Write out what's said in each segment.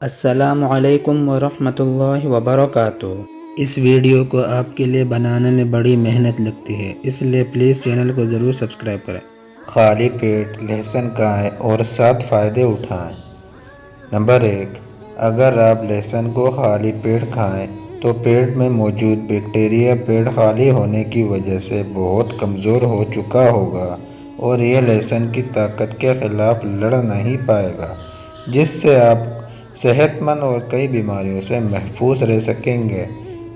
السلام علیکم ورحمۃ اللہ وبرکاتہ۔ اس ویڈیو کو آپ کے لیے بنانے میں بڑی محنت لگتی ہے، اس لیے پلیز چینل کو ضرور سبسکرائب کریں۔ خالی پیٹ لہسن کھائیں اور 7 فائدے اٹھائیں۔ نمبر 1، اگر آپ لہسن کو خالی پیٹ کھائیں تو پیٹ میں موجود بیکٹیریا پیٹ خالی ہونے کی وجہ سے بہت کمزور ہو چکا ہوگا اور یہ لہسن کی طاقت کے خلاف لڑ نہیں پائے گا، جس سے آپ صحت مند اور کئی بیماریوں سے محفوظ رہ سکیں گے۔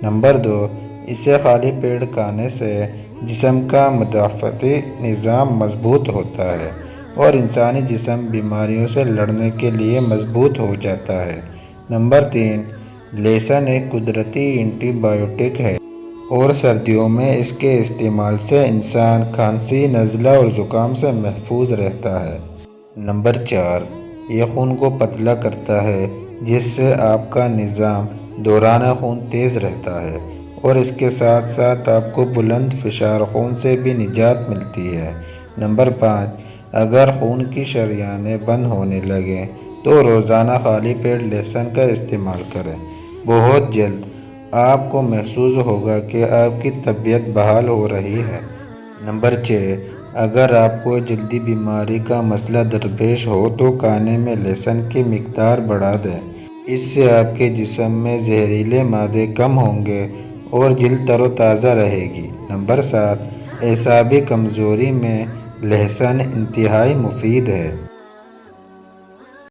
نمبر 2، اسے خالی پیٹ کھانے سے جسم کا مدافعتی نظام مضبوط ہوتا ہے اور انسانی جسم بیماریوں سے لڑنے کے لیے مضبوط ہو جاتا ہے۔ نمبر 3، لہسن ایک قدرتی اینٹی بایوٹک ہے اور سردیوں میں اس کے استعمال سے انسان کھانسی، نزلہ اور زکام سے محفوظ رہتا ہے۔ نمبر 4، یہ خون کو پتلا کرتا ہے، جس سے آپ کا نظام دوران خون تیز رہتا ہے اور اس کے ساتھ ساتھ آپ کو بلند فشار خون سے بھی نجات ملتی ہے۔ نمبر 5، اگر خون کی شریانیں بند ہونے لگیں تو روزانہ خالی پیٹ لہسن کا استعمال کریں۔ بہت جلد آپ کو محسوس ہوگا کہ آپ کی طبیعت بحال ہو رہی ہے۔ نمبر 6، اگر آپ کو جلدی بیماری کا مسئلہ درپیش ہو تو کھانے میں لہسن کی مقدار بڑھا دیں۔ اس سے آپ کے جسم میں زہریلے مادے کم ہوں گے اور جلد تر و تازہ رہے گی۔ نمبر 7، اعصابی کمزوری میں لہسن انتہائی مفید ہے۔